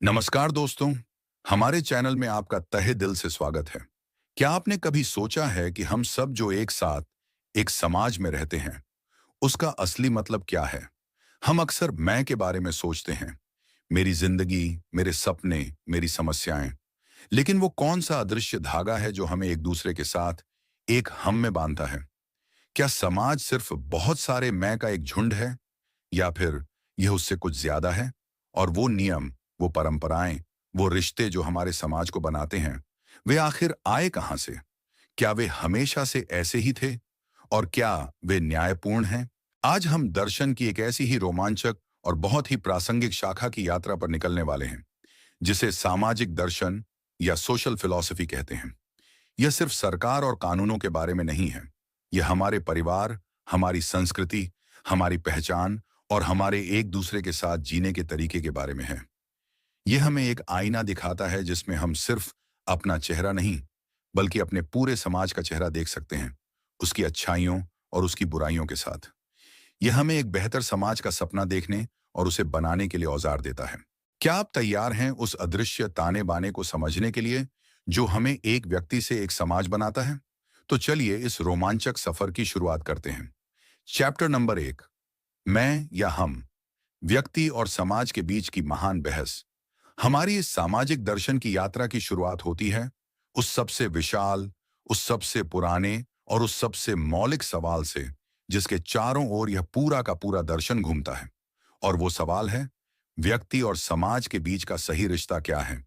नमस्कार दोस्तों, हमारे चैनल में आपका तहे दिल से स्वागत है। क्या आपने कभी सोचा है कि हम सब जो एक साथ एक समाज में रहते हैं, उसका असली मतलब क्या है? हम अक्सर मैं के बारे में सोचते हैं, मेरी जिंदगी, मेरे सपने, मेरी समस्याएं। लेकिन वो कौन सा अदृश्य धागा है जो हमें एक दूसरे के साथ एक हम में बांधता है? क्या समाज सिर्फ बहुत सारे मैं का एक झुंड है, या फिर यह उससे कुछ ज्यादा है? और वो नियम, वो परंपराएं, वो रिश्ते जो हमारे समाज को बनाते हैं, वे आखिर आए कहां से? क्या वे हमेशा से ऐसे ही थे? और क्या वे न्यायपूर्ण हैं? आज हम दर्शन की एक ऐसी ही रोमांचक और बहुत ही प्रासंगिक शाखा की यात्रा पर निकलने वाले हैं, जिसे सामाजिक दर्शन या सोशल फिलॉसफी कहते हैं। यह सिर्फ सरकार और कानूनों के बारे में नहीं है। यह हमारे परिवार, हमारी संस्कृति, हमारी पहचान और हमारे एक दूसरे के साथ जीने के तरीके के बारे में है। यह हमें एक आईना दिखाता है जिसमें हम सिर्फ अपना चेहरा नहीं, बल्कि अपने पूरे समाज का चेहरा देख सकते हैं, उसकी अच्छाइयों और उसकी बुराइयों के साथ। यह हमें एक बेहतर समाज का सपना देखने और उसे बनाने के लिए औजार देता है। क्या आप तैयार हैं उस अदृश्य ताने बाने को समझने के लिए, जो हमें एक व्यक्ति से एक समाज बनाता है? तो चलिए इस रोमांचक सफर की शुरुआत करते हैं। चैप्टर नंबर 1, मैं या हम, व्यक्ति और समाज के बीच की महान बहस। हमारी इस सामाजिक दर्शन की यात्रा की शुरुआत होती है उस सबसे विशाल, उस सबसे पुराने और उस सबसे मौलिक सवाल से, जिसके चारों ओर यह पूरा का पूरा दर्शन घूमता है। और वो सवाल है, व्यक्ति और समाज के बीच का सही रिश्ता क्या है?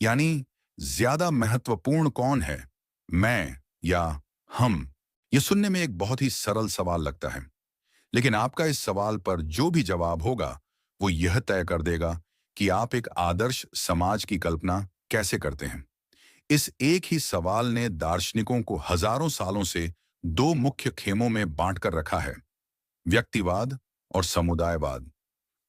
यानी ज्यादा महत्वपूर्ण कौन है, मैं या हम? यह सुनने में एक बहुत ही सरल सवाल लगता है, लेकिन आपका इस सवाल पर जो भी जवाब होगा, वो यह तय कर देगा कि आप एक आदर्श समाज की कल्पना कैसे करते हैं। इस एक ही सवाल ने दार्शनिकों को हजारों सालों से दो मुख्य खेमों में बांट कर रखा है, व्यक्तिवाद और समुदायवाद।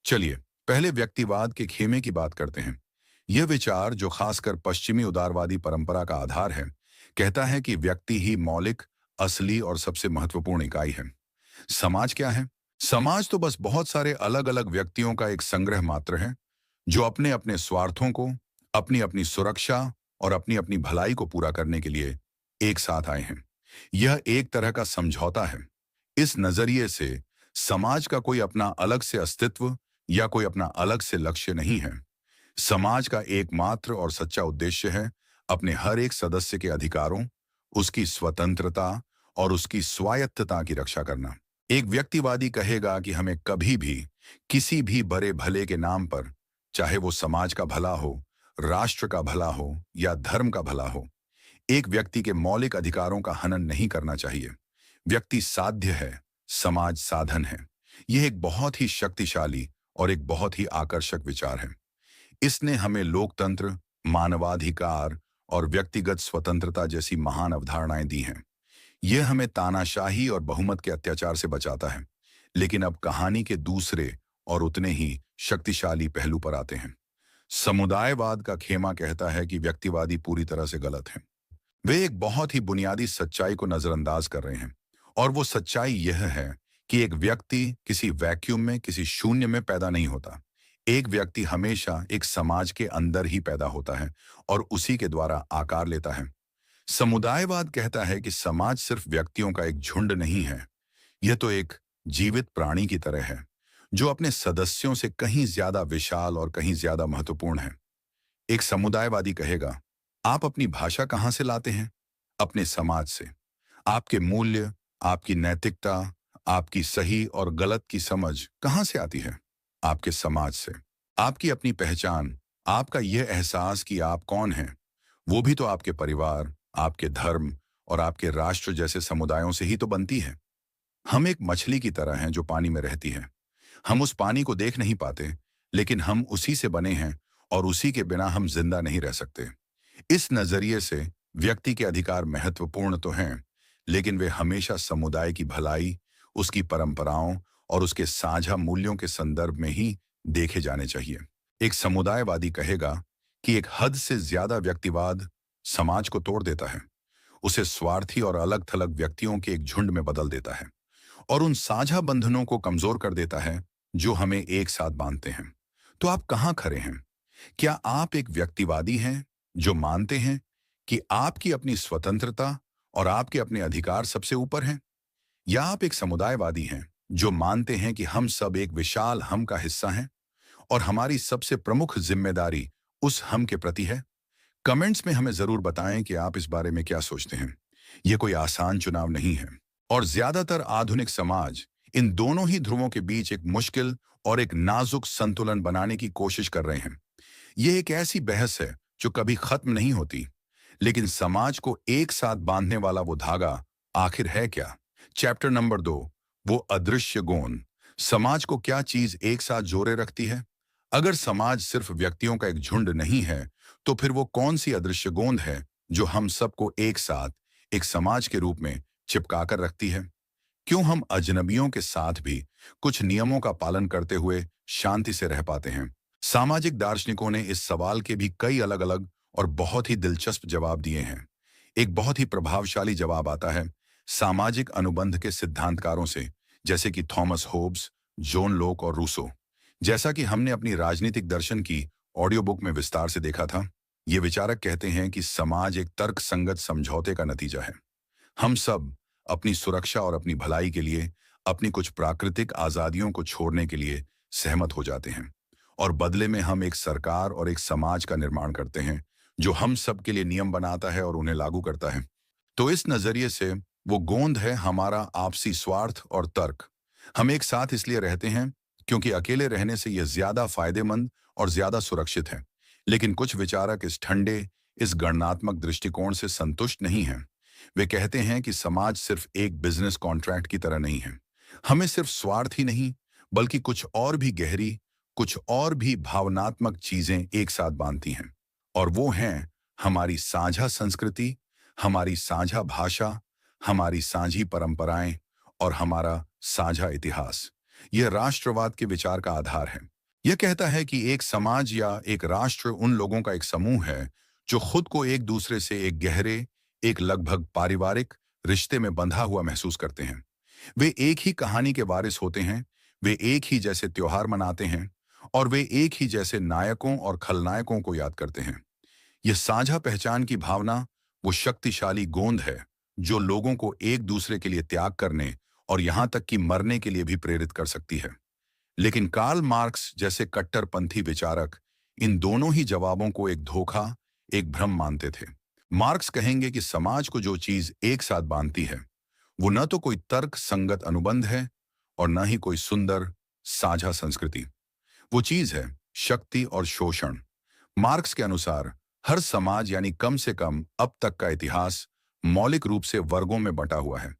चलिए पहले व्यक्तिवाद के खेमे की बात करते हैं। यह विचार, जो खासकर पश्चिमी उदारवादी परंपरा का आधार है, कहता है कि व्यक्ति ही मौलिक, असली और सबसे महत्वपूर्ण इकाई है। समाज क्या है? समाज तो बस बहुत सारे अलग अलग व्यक्तियों का एक संग्रह मात्र है, जो अपने अपने स्वार्थों को, अपनी अपनी सुरक्षा और अपनी अपनी भलाई को पूरा करने के लिए एक साथ आए हैं। यह एक तरह का समझौता है। इस नजरिए से समाज का कोई अपना अलग से अस्तित्व या कोई अपना अलग से लक्ष्य नहीं है। समाज का एकमात्र और सच्चा उद्देश्य है अपने हर एक सदस्य के अधिकारों, उसकी स्वतंत्रता और उसकी स्वायत्तता की रक्षा करना। एक व्यक्तिवादी कहेगा कि हमें कभी भी किसी भी बड़े भले के नाम पर, चाहे वो समाज का भला हो, राष्ट्र का भला हो या धर्म का भला हो, एक व्यक्ति के मौलिक अधिकारों का हनन नहीं करना चाहिए। व्यक्ति साध्य है, समाज साधन है। यह एक बहुत ही शक्तिशाली और एक बहुत ही आकर्षक विचार है। इसने हमें लोकतंत्र, मानवाधिकार और व्यक्तिगत स्वतंत्रता जैसी महान अवधारणाएं दी हैं। यह हमें तानाशाही और बहुमत के अत्याचार से बचाता है। लेकिन अब कहानी के दूसरे और उतने ही शक्तिशाली पहलू पर आते हैं। समुदायवाद का खेमा कहता है कि व्यक्तिवादी पूरी तरह से गलत हैं। वे एक बहुत ही बुनियादी सच्चाई को नजरअंदाज कर रहे हैं। और वो सच्चाई यह है कि एक व्यक्ति किसी वैक्यूम में, किसी शून्य में पैदा नहीं होता। एक व्यक्ति हमेशा एक समाज के अंदर ही पैदा होता है और उसी के द्वारा आकार लेता है। समुदायवाद कहता है कि समाज सिर्फ व्यक्तियों का एक झुंड नहीं है। यह तो एक जीवित प्राणी की तरह है, जो अपने सदस्यों से कहीं ज्यादा विशाल और कहीं ज्यादा महत्वपूर्ण है। एक समुदायवादी कहेगा, आप अपनी भाषा कहां से लाते हैं? अपने समाज से। आपके मूल्य, आपकी नैतिकता, आपकी सही और गलत की समझ कहां से आती है? आपके समाज से। आपकी अपनी पहचान, आपका यह एहसास कि आप कौन हैं, वो भी तो आपके परिवार, आपके धर्म और आपके राष्ट्र जैसे समुदायों से ही तो बनती है। हम एक मछली की तरह हैं जो पानी में रहती है। हम उस पानी को देख नहीं पाते, लेकिन हम उसी से बने हैं और उसी के बिना हम जिंदा नहीं रह सकते। इस नजरिए से व्यक्ति के अधिकार महत्वपूर्ण तो हैं, लेकिन वे हमेशा समुदाय की भलाई, उसकी परंपराओं और उसके साझा मूल्यों के संदर्भ में ही देखे जाने चाहिए। एक समुदायवादी कहेगा कि एक हद से ज्यादा व्यक्तिवाद समाज को तोड़ देता है, उसे स्वार्थी और अलग थलग व्यक्तियों के एक झुंड में बदल देता है और उन साझा बंधनों को कमजोर कर देता है जो हमें एक साथ बांधते हैं। तो आप कहाँ खड़े हैं? क्या आप एक व्यक्तिवादी हैं जो मानते हैं कि आपकी अपनी स्वतंत्रता और आपके अपने अधिकार सबसे ऊपर हैं? या आप एक समुदायवादी हैं जो मानते हैं कि हम सब एक विशाल हम का हिस्सा हैं और हमारी सबसे प्रमुख जिम्मेदारी उस हम के प्रति है? कमेंट्स में हमें जरूर बताएं कि आप इस बारे में क्या सोचते हैं। ये कोई आसान चुनाव नहीं है और ज्यादातर आधुनिक समाज इन दोनों ही ध्रुवों के बीच एक मुश्किल और एक नाजुक संतुलन बनाने की कोशिश कर रहे हैं। ये एक ऐसी बहस है जो कभी खत्म नहीं होती, लेकिन समाज को एक साथ बांधने वाला वो धागा आखिर है क्या? चैप्टर नंबर 2, वो अदृश्य गोंद। समाज को क्या चीज एक साथ जोड़े रखती है? अगर समाज सिर्फ व्यक्तियों का एक झुंड नहीं है, तो फिर वो कौन सी अदृश्य गोंद है जो हम सबको एक साथ एक समाज के रूप में चिपका कर रखती है? क्यों हम अजनबियों के साथ भी कुछ नियमों का पालन करते हुए शांति से रह पाते हैं? सामाजिक दार्शनिकों ने इस सवाल के भी कई अलग अलग और बहुत ही दिलचस्प जवाब दिए हैं। एक बहुत ही प्रभावशाली जवाब आता है सामाजिक अनुबंध के सिद्धांतकारों से, जैसे कि थॉमस होब्स, जॉन लोक और रूसो। जैसा कि हमने अपनी राजनीतिक दर्शन की ऑडियो बुक में विस्तार से देखा था, ये विचारक कहते हैं कि समाज एक तर्कसंगत समझौते का नतीजा है। हम सब अपनी सुरक्षा और अपनी भलाई के लिए अपनी कुछ प्राकृतिक आजादियों को छोड़ने के लिए सहमत हो जाते हैं और बदले में हम एक सरकार और एक समाज का निर्माण करते हैं जो हम सब के लिए नियम बनाता है और उन्हें लागू करता है। तो इस नजरिए से वो गोंद है हमारा आपसी स्वार्थ और तर्क। हम एक साथ इसलिए रहते हैं क्योंकि अकेले रहने से यह ज्यादा फायदेमंद और ज्यादा सुरक्षित है। लेकिन कुछ विचारक इस ठंडे, इस गणनात्मक दृष्टिकोण से संतुष्ट नहीं हैं। वे कहते हैं कि समाज सिर्फ एक बिजनेस कॉन्ट्रैक्ट की तरह नहीं है। हमें सिर्फ स्वार्थ ही नहीं, बल्कि कुछ और भी गहरी, कुछ और भी भावनात्मक चीजें एक साथ बांधती हैं। और वो हैं हमारी साझा संस्कृति, हमारी साझा भाषा, हमारी साझी परंपराएं और हमारा साझा इतिहास। यह राष्ट्रवाद के विचार का आधार है। यह कहता है कि एक समाज या एक राष्ट्र उन लोगों का एक समूह है जो खुद को एक दूसरे से एक गहरे, एक लगभग पारिवारिक रिश्ते में बंधा हुआ महसूस करते हैं। वे एक ही कहानी के वारिस होते हैं, वे एक ही जैसे त्योहार मनाते हैं और वे एक ही जैसे नायकों और खलनायकों को याद करते हैं। यह साझा पहचान की भावना वो शक्तिशाली गोंद है जो लोगों को एक दूसरे के लिए त्याग करने और यहां तक कि मरने के लिए भी प्रेरित कर सकती है। लेकिन कार्ल मार्क्स जैसे कट्टरपंथी विचारक इन दोनों ही जवाबों को एक धोखा, एक भ्रम मानते थे। मार्क्स कहेंगे कि समाज को जो चीज एक साथ बांधती है वो न तो कोई तर्क संगत अनुबंध है और न ही कोई सुंदर साझा संस्कृति। वो चीज है शक्ति और शोषण। मार्क्स के अनुसार हर समाज यानी कम से कम अब तक का इतिहास मौलिक रूप से वर्गों में बंटा हुआ है।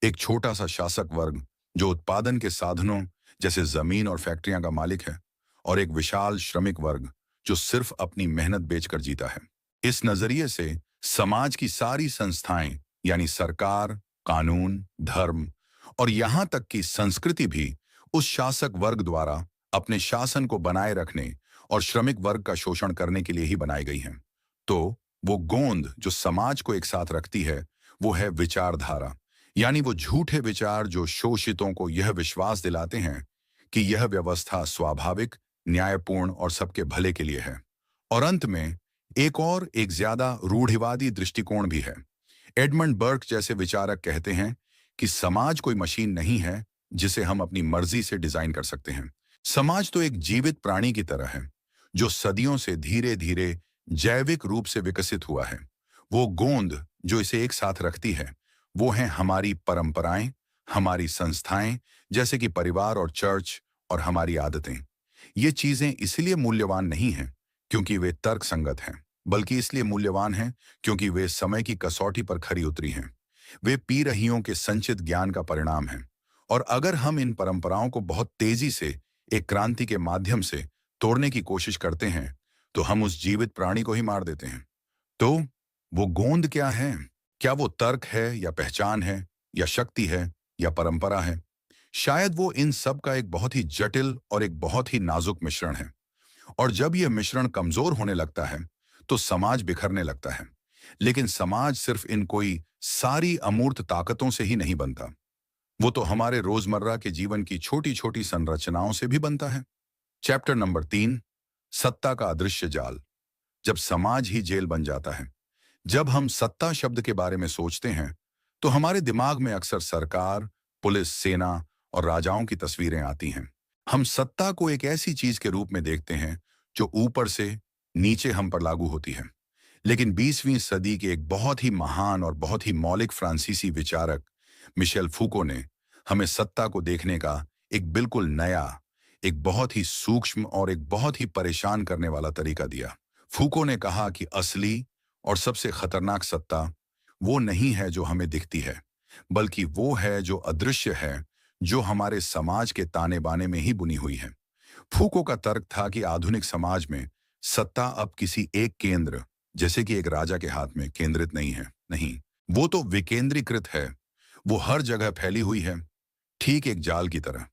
एक छोटा सा शासक वर्ग जो उत्पादन के साधनों जैसे जमीन और फैक्ट्रियां का मालिक है, और एक विशाल श्रमिक वर्ग जो सिर्फ अपनी मेहनत बेचकर जीता है। इस नजरिए से समाज की सारी संस्थाएं यानी सरकार, कानून, धर्म और यहां तक कि संस्कृति भी उस शासक वर्ग द्वारा अपने शासन को बनाए रखने और श्रमिक वर्ग का शोषण करने के लिए ही बनाई गई हैं। तो वो गोंद जो समाज को एक साथ रखती है वो है विचारधारा, यानी वो झूठे विचार जो शोषितों को यह विश्वास दिलाते हैं कि यह व्यवस्था स्वाभाविक, न्यायपूर्ण और सबके भले के लिए है। और अंत में एक ज्यादा रूढ़िवादी दृष्टिकोण भी है। एडमंड बर्क जैसे विचारक कहते हैं कि समाज कोई मशीन नहीं है जिसे हम अपनी मर्जी से डिजाइन कर सकते हैं। समाज तो एक जीवित प्राणी की तरह है जो सदियों से धीरे धीरे जैविक रूप से विकसित हुआ है। वो गोंद जो इसे एक साथ रखती है वो हैं हमारी परंपराएं, हमारी संस्थाएं जैसे कि परिवार और चर्च, और हमारी आदतें। ये चीजें इसलिए मूल्यवान नहीं हैं क्योंकि वे तर्क संगत हैं, बल्कि इसलिए मूल्यवान हैं क्योंकि वे समय की कसौटी पर खरी उतरी हैं। वे पी रहियों के संचित ज्ञान का परिणाम हैं। और अगर हम इन परंपराओं को बहुत तेजी से एक क्रांति के माध्यम से तोड़ने की कोशिश करते हैं तो हम उस जीवित प्राणी को ही मार देते हैं। तो वो गोंद क्या है? क्या वो तर्क है या पहचान है या शक्ति है या परंपरा है? शायद वो इन सब का एक बहुत ही जटिल और एक बहुत ही नाजुक मिश्रण है। और जब यह मिश्रण कमजोर होने लगता है तो समाज बिखरने लगता है। लेकिन समाज सिर्फ इन कोई सारी अमूर्त ताकतों से ही नहीं बनता, वो तो हमारे रोजमर्रा के जीवन की छोटी छोटी संरचनाओं से भी बनता है। चैप्टर नंबर 3, सत्ता का अदृश्य जाल। जब समाज ही जेल बन जाता है, जब हम सत्ता शब्द के बारे में सोचते हैं, तो हमारे दिमाग में अक्सर सरकार, पुलिस, सेना और राजाओं की तस्वीरें आती हैं। हम सत्ता को एक ऐसी चीज के रूप में देखते हैं जो ऊपर से नीचे हम पर लागू होती है। लेकिन 20वीं सदी के एक बहुत ही महान और बहुत ही मौलिक फ्रांसीसी विचारक मिशेल फूको ने हमें सत्ता को देखने का एक बिल्कुल नया, एक बहुत ही सूक्ष्म और एक बहुत ही परेशान करने वाला तरीका दिया। फूको ने कहा कि असली और सबसे खतरनाक सत्ता वो नहीं है जो हमें दिखती है, बल्कि वो है जो अदृश्य है, जो हमारे समाज के ताने बाने में ही बुनी हुई है। फूको का तर्क था कि आधुनिक समाज में सत्ता अब किसी एक केंद्र, जैसे कि एक राजा के हाथ में केंद्रित नहीं है। नहीं, वो तो विकेंद्रीकृत है। वो हर जगह फैली हुई है, ठीक एक जाल की तरह।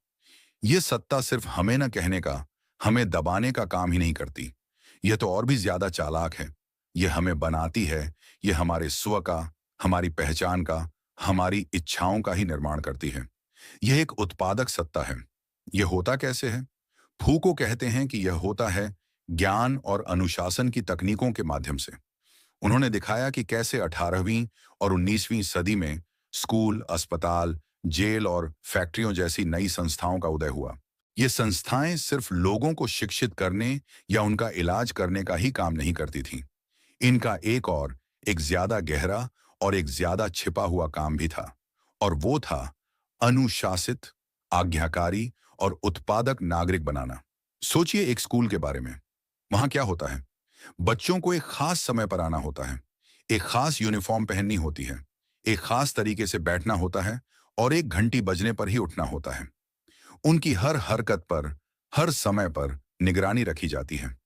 ये सत्ता सिर्फ हमें न कहने का, हमें दबाने का काम ही नहीं करती। यह तो और भी ज्यादा चालाक है। ये हमें बनाती है। ये हमारे स्व का, हमारी पहचान का, हमारी इच्छाओं का ही निर्माण करती है। यह एक उत्पादक सत्ता है। यह होता कैसे है? फूको कहते हैं कि यह होता है ज्ञान और अनुशासन की तकनीकों के माध्यम से। उन्होंने दिखाया कि कैसे 18वीं और 19वीं सदी में स्कूल, अस्पताल, जेल और फैक्ट्रियों जैसी नई संस्थाओं का उदय हुआ। ये संस्थाएं सिर्फ लोगों को शिक्षित करने या उनका इलाज करने का ही काम नहीं करती थीं। इनका एक ज्यादा गहरा और एक ज्यादा छिपा हुआ काम भी था, और वो था अनुशासित, आज्ञाकारी और उत्पादक नागरिक बनाना। सोचिए एक स्कूल के बारे में। वहां क्या होता है? बच्चों को एक खास समय पर आना होता है, एक खास यूनिफॉर्म पहननी होती है, एक खास तरीके से बैठना होता है और एक घंटी बजने पर ही उठना होता है। उनकी हर हरकत पर, हर समय पर निगरानी रखी जाती है।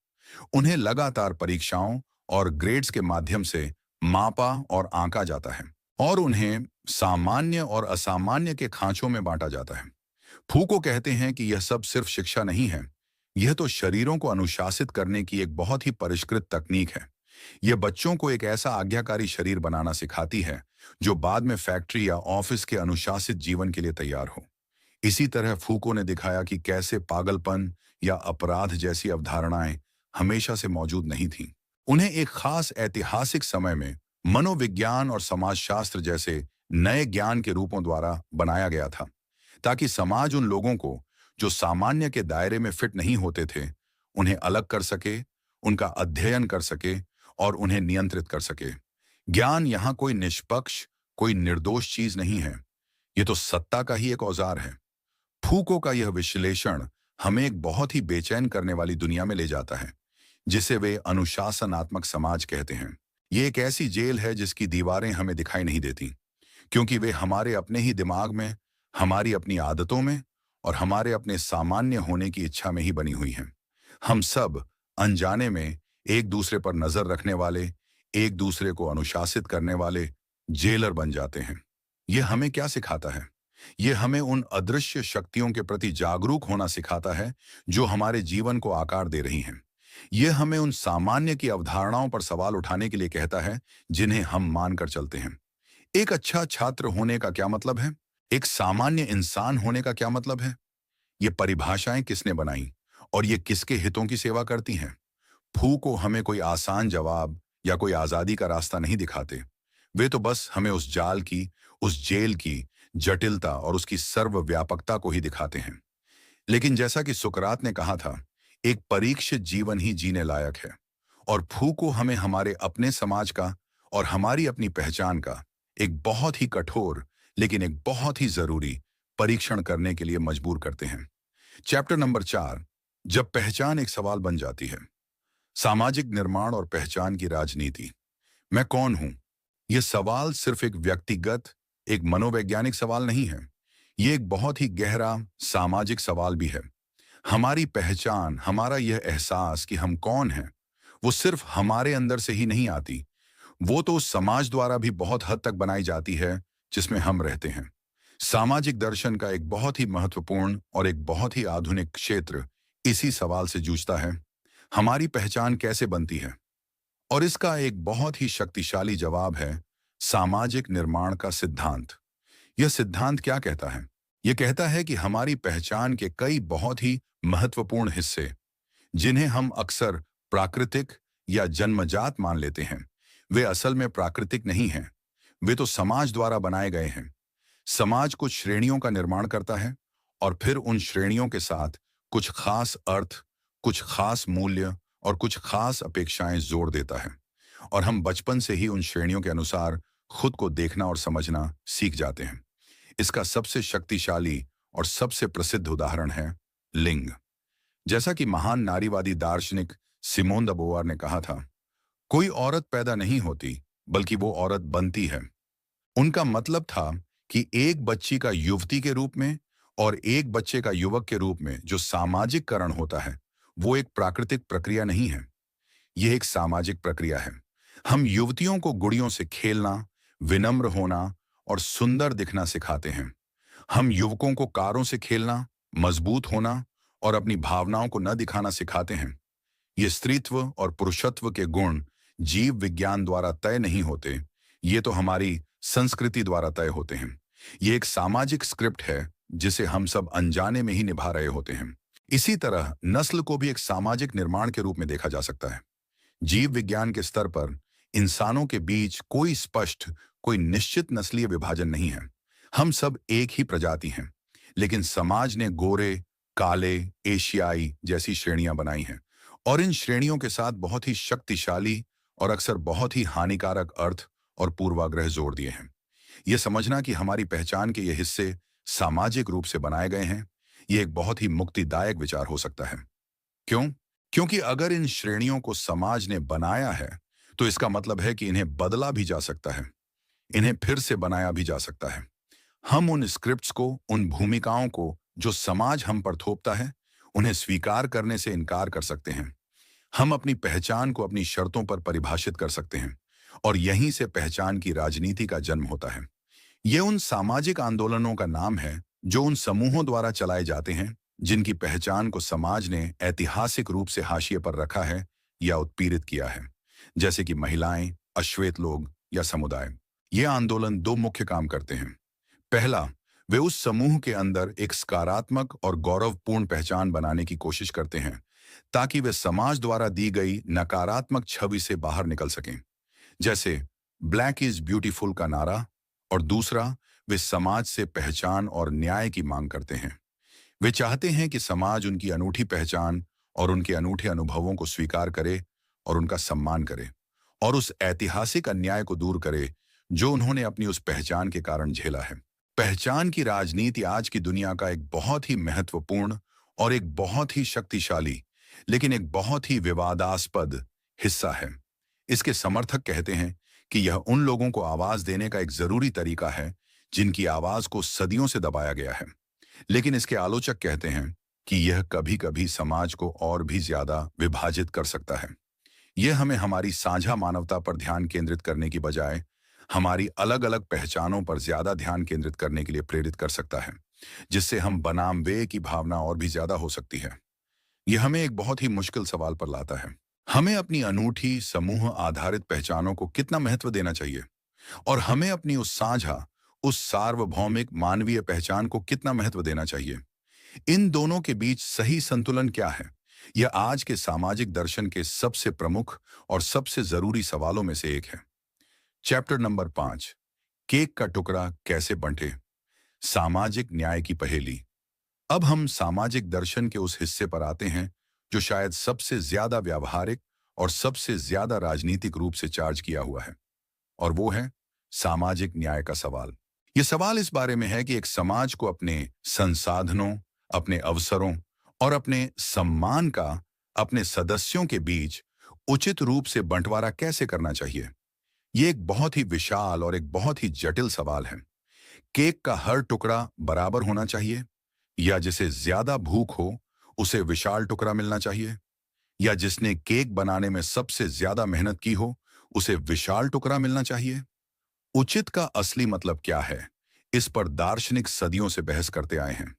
उन्हें लगातार परीक्षाओं और ग्रेड्स के माध्यम से मापा और आंका जाता है, और उन्हें सामान्य और असामान्य के खांचों में बांटा जाता है। फूको कहते हैं कि यह सब सिर्फ शिक्षा नहीं है, यह तो शरीरों को अनुशासित करने की एक बहुत ही परिष्कृत तकनीक है। यह बच्चों को एक ऐसा आज्ञाकारी शरीर बनाना सिखाती है जो बाद में फैक्ट्री या ऑफिस के अनुशासित जीवन के लिए तैयार हो। इसी तरह फूको ने दिखाया कि कैसे पागलपन या अपराध जैसी अवधारणाएं हमेशा से मौजूद नहीं थीं। उन्हें एक खास ऐतिहासिक समय में मनोविज्ञान और समाजशास्त्र जैसे नए ज्ञान के रूपों द्वारा बनाया गया था, ताकि समाज उन लोगों को जो सामान्य के दायरे में फिट नहीं होते थे, उन्हें अलग कर सके, उनका अध्ययन कर सके और उन्हें नियंत्रित कर सके। ज्ञान यहाँ कोई निष्पक्ष, कोई निर्दोष चीज नहीं है। ये तो सत्ता का ही एक औजार है। फूको का यह विश्लेषण हमें एक बहुत ही बेचैन करने वाली दुनिया में ले जाता है, जिसे वे अनुशासनात्मक समाज कहते हैं। ये एक ऐसी जेल है जिसकी दीवारें हमें दिखाई नहीं देती, क्योंकि वे हमारे अपने ही दिमाग में, हमारी अपनी आदतों में और हमारे अपने सामान्य होने की इच्छा में ही बनी हुई हैं। हम सब अनजाने में एक दूसरे पर नजर रखने वाले, एक दूसरे को अनुशासित करने वाले जेलर बन जाते हैं। यह हमें क्या सिखाता है? यह हमें उन अदृश्य शक्तियों के प्रति जागरूक होना सिखाता है जो हमारे जीवन को आकार दे रही हैं। यह हमें उन सामान्य की अवधारणाओं पर सवाल उठाने के लिए कहता है जिन्हें हम मानकर चलते हैं। एक अच्छा छात्र होने का क्या मतलब है? एक सामान्य इंसान होने का क्या मतलब है? ये परिभाषाएं किसने बनाई और ये किसके हितों की सेवा करती हैं? फूको हमें कोई आसान जवाब या कोई आजादी का रास्ता नहीं दिखाते। वे तो बस हमें उस जाल की, उस जेल की जटिलता और उसकी सर्वव्यापकता को ही दिखाते हैं। लेकिन जैसा कि सुकरात ने कहा था, एक परीक्षित जीवन ही जीने लायक है, और फूको हमें हमारे अपने समाज का और हमारी अपनी पहचान का एक बहुत ही कठोर लेकिन एक बहुत ही जरूरी परीक्षण करने के लिए मजबूर करते हैं। चैप्टर नंबर 4, जब पहचान एक सवाल बन जाती है। सामाजिक निर्माण और पहचान की राजनीति। मैं कौन हूं? यह सवाल सिर्फ एक व्यक्तिगत, एक मनोवैज्ञानिक सवाल नहीं है। यह एक बहुत ही गहरा सामाजिक सवाल भी है। हमारी पहचान, हमारा यह एहसास कि हम कौन हैं, वो सिर्फ हमारे अंदर से ही नहीं आती। वो तो उस समाज द्वारा भी बहुत हद तक बनाई जाती है जिसमें हम रहते हैं। सामाजिक दर्शन का एक बहुत ही महत्वपूर्ण और एक बहुत ही आधुनिक क्षेत्र इसी सवाल से जूझता है, हमारी पहचान कैसे बनती है? और इसका एक बहुत ही शक्तिशाली जवाब है सामाजिक निर्माण का सिद्धांत। यह सिद्धांत क्या कहता है? यह कहता है कि हमारी पहचान के कई बहुत ही महत्वपूर्ण हिस्से, जिन्हें हम अक्सर प्राकृतिक या जन्मजात मान लेते हैं, वे असल में प्राकृतिक नहीं हैं। वे तो समाज द्वारा बनाए गए हैं। समाज कुछ श्रेणियों का निर्माण करता है और फिर उन श्रेणियों के साथ कुछ खास अर्थ, कुछ खास मूल्य और कुछ खास अपेक्षाएं जोड़ देता है। और हम बचपन से ही उन श्रेणियों के अनुसार खुद को देखना और समझना सीख जाते हैं। इसका सबसे शक्तिशाली और सबसे प्रसिद्ध उदाहरण है लिंग। जैसा कि महान नारीवादी दार्शनिक सिमोन द बोवार ने कहा था, कोई औरत पैदा नहीं होती, बल्कि वो औरत बनती है। उनका मतलब था कि एक बच्ची का युवती के रूप में और एक बच्चे का युवक के रूप में जो सामाजिककरण होता है, वो एक प्राकृतिक प्रक्रिया नहीं है। यह एक सामाजिक प्रक्रिया है। हम युवतियों को गुड़ियों से खेलना, विनम्र होना और सुंदर दिखना सिखाते हैं। हम युवकों को कारों से खेलना, मजबूत होना और अपनी भावनाओं को न दिखाना सिखाते हैं। ये स्त्रीत्व और पुरुषत्व के गुण जीव विज्ञान द्वारा तय नहीं होते, ये तो हमारी संस्कृति द्वारा तय होते हैं। ये एक सामाजिक स्क्रिप्ट है जिसे हम सब अनजाने में ही निभा रहे होते हैं। इसी तरह नस्ल को भी एक सामाजिक निर्माण के रूप में देखा जा सकता है। जीव विज्ञान के स्तर पर इंसानों के बीच कोई स्पष्ट, कोई निश्चित नस्लीय विभाजन नहीं है। हम सब एक ही प्रजाति हैं, लेकिन समाज ने गोरे, काले, एशियाई जैसी श्रेणियां बनाई हैं और इन श्रेणियों के साथ बहुत ही शक्तिशाली और अक्सर बहुत ही हानिकारक अर्थ और पूर्वाग्रह जोड़ दिए हैं। यह समझना कि हमारी पहचान के ये हिस्से सामाजिक रूप से बनाए गए हैं, ये एक बहुत ही मुक्तिदायक विचार हो सकता है। क्यों? क्योंकि अगर इन श्रेणियों को समाज ने बनाया है, तो इसका मतलब है कि इन्हें बदला भी जा सकता है, इन्हें फिर से बनाया भी जा सकता है। हम उन स्क्रिप्ट्स को, उन भूमिकाओं को जो समाज हम पर थोपता है, उन्हें स्वीकार करने से इनकार कर सकते हैं। हम अपनी पहचान को अपनी शर्तों पर परिभाषित कर सकते हैं और यहीं से पहचान की राजनीति का जन्म होता है। ये उन सामाजिक आंदोलनों का नाम है जो उन समूहों द्वारा चलाए जाते हैं जिनकी पहचान को समाज ने ऐतिहासिक रूप से हाशिए पर रखा है या उत्पीड़ित किया है, जैसे कि महिलाएं, अश्वेत लोग या समुदाय। ये आंदोलन दो मुख्य काम करते हैं। पहला, वे उस समूह के अंदर एक सकारात्मक और गौरवपूर्ण पहचान बनाने की कोशिश करते हैं ताकि वे समाज द्वारा दी गई नकारात्मक छवि से बाहर निकल सकें, जैसे ब्लैक इज ब्यूटीफुल का नारा। और दूसरा, वे समाज से पहचान और न्याय की मांग करते हैं। वे चाहते हैं कि समाज उनकी अनूठी पहचान और उनके अनूठे अनुभवों को स्वीकार करे और उनका सम्मान करे और उस ऐतिहासिक अन्याय को दूर करे जो उन्होंने अपनी उस पहचान के कारण झेला है। पहचान की राजनीति आज की दुनिया का एक बहुत ही महत्वपूर्ण और एक बहुत ही शक्तिशाली, लेकिन एक बहुत ही विवादास्पद हिस्सा है। इसके समर्थक कहते हैं कि यह उन लोगों को आवाज देने का एक जरूरी तरीका है जिनकी आवाज को सदियों से दबाया गया है। लेकिन इसके आलोचक कहते हैं कि यह कभी-कभी समाज को और भी ज्यादा विभाजित कर सकता है। यह हमें हमारी साझा मानवता पर ध्यान केंद्रित करने की बजाय हमारी अलग-अलग पहचानों पर ज्यादा ध्यान केंद्रित करने के लिए प्रेरित कर सकता है, जिससे हम बनाम वे की भावना और भी ज्यादा हो सकती है। यह हमें एक बहुत ही मुश्किल सवाल पर लाता है। हमें अपनी अनूठी समूह आधारित पहचानों को कितना महत्व देना चाहिए और हमें अपनी उस साझा, उस सार्वभौमिक मानवीय पहचान को कितना महत्व देना चाहिए। इन दोनों के बीच सही संतुलन क्या है, यह आज के सामाजिक दर्शन के सबसे प्रमुख और सबसे जरूरी सवालों में से एक है। चैप्टर नंबर 5, केक का टुकड़ा कैसे बंटे, सामाजिक न्याय की पहेली। अब हम सामाजिक दर्शन के उस हिस्से पर आते हैं जो शायद सबसे ज्यादा व्यावहारिक और सबसे ज्यादा राजनीतिक रूप से चार्ज किया हुआ है, और वो है सामाजिक न्याय का सवाल। यह सवाल इस बारे में है कि एक समाज को अपने संसाधनों, अपने अवसरों और अपने सम्मान का अपने सदस्यों के बीच उचित रूप से बंटवारा कैसे करना चाहिए। ये एक बहुत ही विशाल और एक बहुत ही जटिल सवाल है। केक का हर टुकड़ा बराबर होना चाहिए, या जिसे ज्यादा भूख हो उसे विशाल टुकड़ा मिलना चाहिए, या जिसने केक बनाने में सबसे ज्यादा मेहनत की हो उसे विशाल टुकड़ा मिलना चाहिए। उचित का असली मतलब क्या है, इस पर दार्शनिक सदियों से बहस करते आए हैं।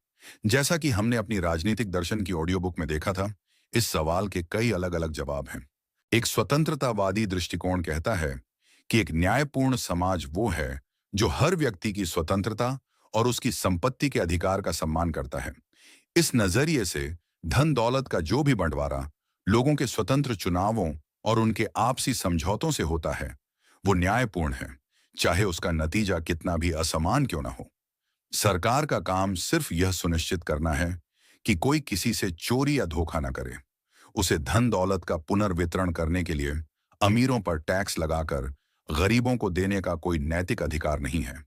जैसा कि हमने अपनी राजनीतिक दर्शन की ऑडियो बुक में देखा था, इस सवाल के कई अलग अलग जवाब हैं। एक स्वतंत्रतावादी दृष्टिकोण कहता है कि एक न्यायपूर्ण समाज वो है जो हर व्यक्ति की स्वतंत्रता और उसकी संपत्ति के अधिकार का सम्मान करता है। इस नजरिए से धन दौलत का जो भी बंटवारा लोगों के स्वतंत्र चुनावों और उनके आपसी समझौतों से होता है, वो न्यायपूर्ण है, चाहे उसका नतीजा कितना भी असमान क्यों ना हो। सरकार का काम सिर्फ यह सुनिश्चित करना है कि कोई किसी से चोरी या धोखा ना करे। उसे धन दौलत का पुनर्वितरण करने के लिए अमीरों पर टैक्स लगाकर गरीबों को देने का कोई नैतिक अधिकार नहीं है।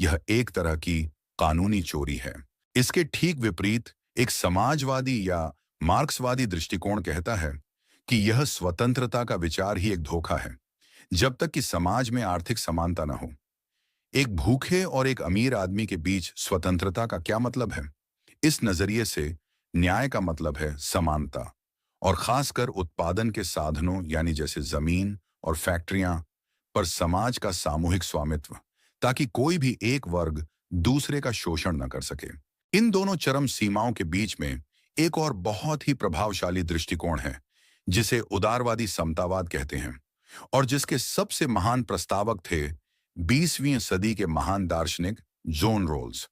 यह एक तरह की कानूनी चोरी है। इसके ठीक विपरीत एक समाजवादी या मार्क्सवादी दृष्टिकोण कहता है कि यह स्वतंत्रता का विचार ही एक धोखा है, जब तक कि समाज में आर्थिक समानता न हो। एक भूखे और एक अमीर आदमी के बीच स्वतंत्रता का क्या मतलब है? इस नजरिए से न्याय का मतलब है समानता, और खासकर उत्पादन के साधनों यानी जैसे जमीन और फैक्ट्रियां पर समाज का सामूहिक स्वामित्व, ताकि कोई भी एक वर्ग दूसरे का शोषण न कर सके। इन दोनों चरम सीमाओं के बीच में एक और बहुत ही प्रभावशाली दृष्टिकोण है, जिसे उदारवादी समतावाद कहते हैं, और जिसके सबसे महान प्रस्तावक थे 20वीं सदी के महान दार्शनिक जॉन रोल्स।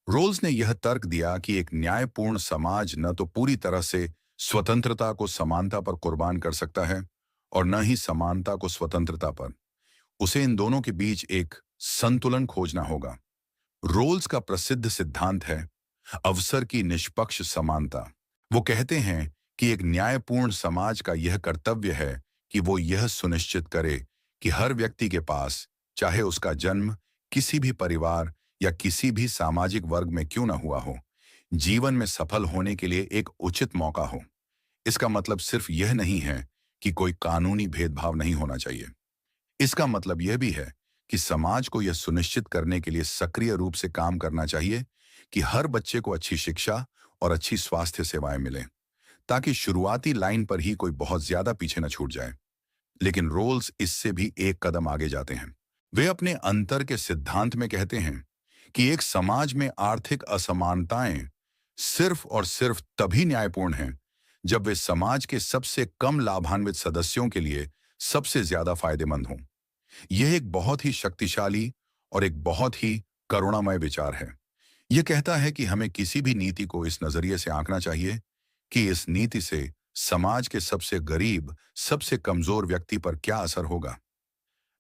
रोल्स ने यह तर्क दिया कि एक न्यायपूर्ण समाज न तो पूरी तरह से स्वतंत्रता को समानता पर कुर्बान कर सकता है और न ही समानता को स्वतंत्रता पर। उसे इन दोनों के बीच एक संतुलन खोजना होगा। रोल्स का प्रसिद्ध सिद्धांत है अवसर की निष्पक्ष समानता। वो कहते हैं कि एक न्यायपूर्ण समाज का यह कर्तव्य है कि वो यह सुनिश्चित करे कि हर व्यक्ति के पास, चाहे उसका जन्म किसी भी परिवार या किसी भी सामाजिक वर्ग में क्यों न हुआ हो, जीवन में सफल होने के लिए एक उचित मौका हो। इसका मतलब सिर्फ यह नहीं है कि कोई कानूनी भेदभाव नहीं होना चाहिए। इसका मतलब यह भी है कि समाज को यह सुनिश्चित करने के लिए सक्रिय रूप से काम करना चाहिए कि हर बच्चे को अच्छी शिक्षा और अच्छी स्वास्थ्य सेवाएं मिलें, ताकि शुरुआती लाइन पर ही कोई बहुत ज्यादा पीछे न छूट जाए। लेकिन रोल्स इससे भी एक कदम आगे जाते हैं। वे अपने अंतर के सिद्धांत में कहते हैं कि एक समाज में आर्थिक असमानताएं सिर्फ और सिर्फ तभी न्यायपूर्ण हैं जब वे समाज के सबसे कम लाभान्वित सदस्यों के लिए सबसे ज्यादा फायदेमंद हों। यह एक बहुत ही शक्तिशाली और एक बहुत ही करुणामय विचार है। यह कहता है कि हमें किसी भी नीति को इस नजरिए से आंकना चाहिए कि इस नीति से समाज के सबसे गरीब, सबसे कमजोर व्यक्ति पर क्या असर होगा।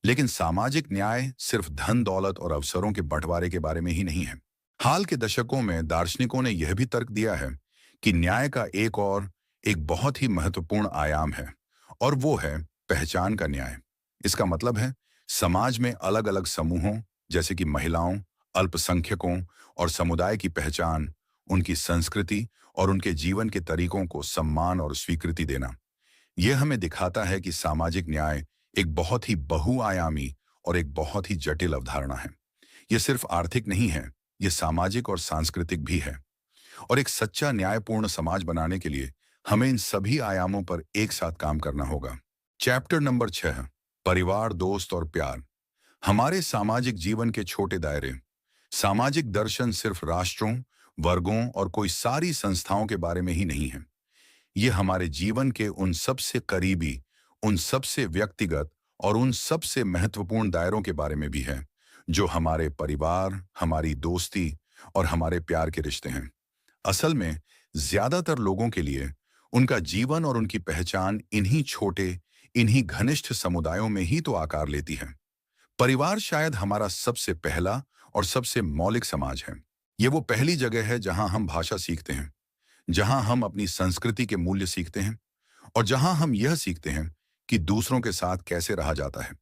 लेकिन सामाजिक न्याय सिर्फ धन दौलत और अवसरों के बंटवारे के बारे में ही नहीं है। हाल के दशकों में दार्शनिकों ने यह भी तर्क दिया है कि न्याय का एक बहुत ही महत्वपूर्ण आयाम है, और वो है पहचान का न्याय। इसका मतलब है समाज में अलग अलग समूहों जैसे कि महिलाओं, अल्पसंख्यकों और समुदाय की पहचान, उनकी संस्कृति और उनके जीवन के तरीकों को सम्मान और स्वीकृति देना। यह हमें दिखाता है कि सामाजिक न्याय एक बहुत ही बहुआयामी और एक बहुत ही जटिल अवधारणा है। यह सिर्फ आर्थिक नहीं है, यह सामाजिक और सांस्कृतिक भी है। और एक सच्चा न्यायपूर्ण समाज बनाने के लिए हमें इन सभी आयामों पर एक साथ काम करना होगा। चैप्टर नंबर 6, परिवार, दोस्त और प्यार। हमारे सामाजिक जीवन के छोटे दायरे। सामाजिक दर्शन सिर्फ राष्ट्रों, वर्गों और कोई सारी संस्थाओं के बारे में ही नहीं है। यह हमारे जीवन के उन सबसे करीबी, उन सबसे व्यक्तिगत और उन सबसे महत्वपूर्ण दायरों के बारे में भी है, जो हमारे परिवार, हमारी दोस्ती और हमारे प्यार के रिश्ते हैं। असल में ज्यादातर लोगों के लिए उनका जीवन और उनकी पहचान इन्हीं छोटे, इन्हीं घनिष्ठ समुदायों में ही तो आकार लेती है। परिवार शायद हमारा सबसे पहला और सबसे मौलिक समाज है। ये वो पहली जगह है जहां हम भाषा सीखते हैं, जहां हम अपनी संस्कृति के मूल्य सीखते हैं और जहां हम यह सीखते हैं कि दूसरों के साथ कैसे रहा जाता है।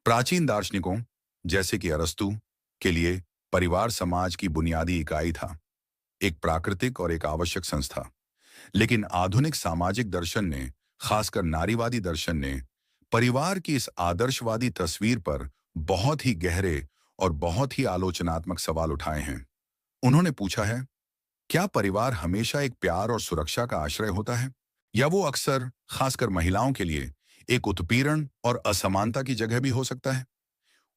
प्राचीन दार्शनिकों जैसे कि अरस्तु के लिए परिवार समाज की बुनियादी इकाई था, एक प्राकृतिक और एक आवश्यक संस्था। लेकिन आधुनिक सामाजिक दर्शन ने, खासकर नारीवादी दर्शन ने, परिवार की इस आदर्शवादी तस्वीर पर बहुत ही गहरे और बहुत ही आलोचनात्मक सवाल उठाए हैं। उन्होंने पूछा है, क्या परिवार हमेशा एक प्यार और सुरक्षा का आश्रय होता है, या वो अक्सर, खासकर महिलाओं के लिए, एक उत्पीड़न और असमानता की जगह भी हो सकता है?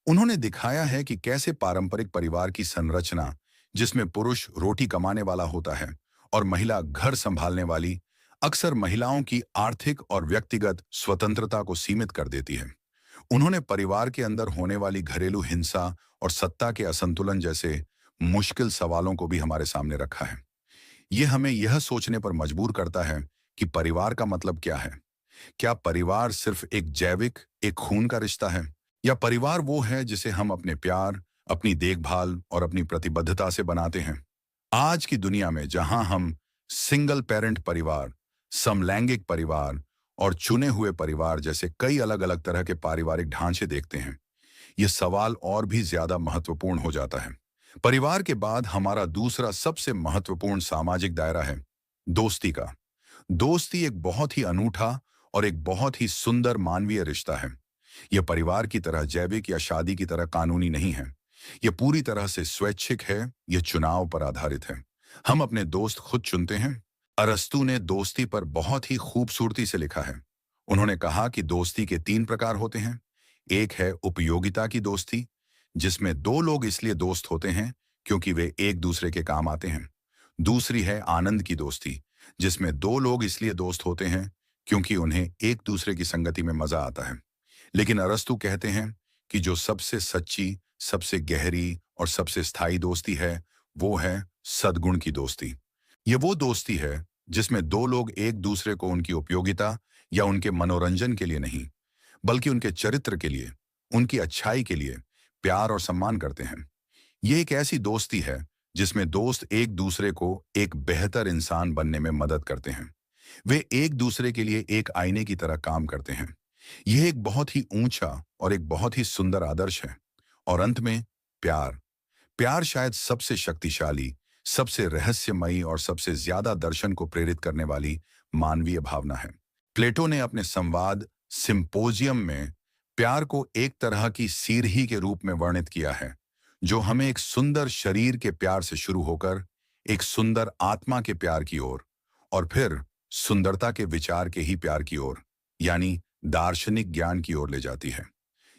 उन्होंने दिखाया है कि कैसे पारंपरिक परिवार की संरचना, जिसमें पुरुष रोटी कमाने वाला होता है और महिला घर संभालने वाली, अक्सर महिलाओं की आर्थिक और व्यक्तिगत स्वतंत्रता को सीमित कर देती है। उन्होंने परिवार के अंदर होने वाली घरेलू हिंसा और सत्ता के असंतुलन जैसे मुश्किल सवालों को भी हमारे सामने रखा है। यह हमें यह सोचने पर मजबूर करता है कि परिवार का मतलब क्या है। क्या परिवार सिर्फ एक जैविक, एक खून का रिश्ता है, या परिवार वो है जिसे हम अपने प्यार, अपनी देखभाल और अपनी प्रतिबद्धता से बनाते हैं। आज की दुनिया में जहां हम सिंगल पेरेंट परिवार, समलैंगिक परिवार और चुने हुए परिवार जैसे कई अलग अलग तरह के पारिवारिक ढांचे देखते हैं, ये सवाल और भी ज्यादा महत्वपूर्ण हो जाता है। परिवार के बाद हमारा दूसरा सबसे महत्वपूर्ण सामाजिक दायरा है दोस्ती का। दोस्ती एक बहुत ही अनूठा और एक बहुत ही सुंदर मानवीय रिश्ता है। यह परिवार की तरह जैविक या शादी की तरह कानूनी नहीं है। यह पूरी तरह से स्वैच्छिक है, यह चुनाव पर आधारित है। हम अपने दोस्त खुद चुनते हैं। अरस्तु ने दोस्ती पर बहुत ही खूबसूरती से लिखा है। उन्होंने कहा कि दोस्ती के 3 प्रकार होते हैं। एक है उपयोगिता की दोस्ती, जिसमें 2 लोग इसलिए दोस्त होते हैं क्योंकि वे एक दूसरे के काम आते हैं। दूसरी है आनंद की दोस्ती, जिसमें 2 लोग इसलिए दोस्त होते हैं क्योंकि उन्हें एक दूसरे की संगति में मजा आता है। लेकिन अरस्तु कहते हैं कि जो सबसे सच्ची, सबसे गहरी और सबसे स्थायी दोस्ती है, वो है सद्गुण की दोस्ती। ये वो दोस्ती है जिसमें 2 लोग एक दूसरे को उनकी उपयोगिता या उनके मनोरंजन के लिए नहीं, बल्कि उनके चरित्र के लिए, उनकी अच्छाई के लिए प्यार और सम्मान करते हैं। ये एक ऐसी दोस्ती है जिसमें दोस्त एक दूसरे को एक बेहतर इंसान बनने में मदद करते हैं। वे एक दूसरे के लिए एक आईने की तरह काम करते हैं। यह एक बहुत ही ऊंचा और एक बहुत ही सुंदर आदर्श है। और अंत में प्यार। प्यार शायद सबसे शक्तिशाली, सबसे रहस्यमयी और सबसे ज्यादा दर्शन को प्रेरित करने वाली मानवीय भावना है। प्लेटो ने अपने संवाद सिंपोजियम में प्यार को एक तरह की सीरही के रूप में वर्णित किया है, जो हमें एक सुंदर शरीर के प्यार से शुरू होकर एक सुंदर आत्मा के प्यार की ओर और फिर सुंदरता के विचार के ही प्यार की ओर, यानी दार्शनिक ज्ञान की ओर ले जाती है।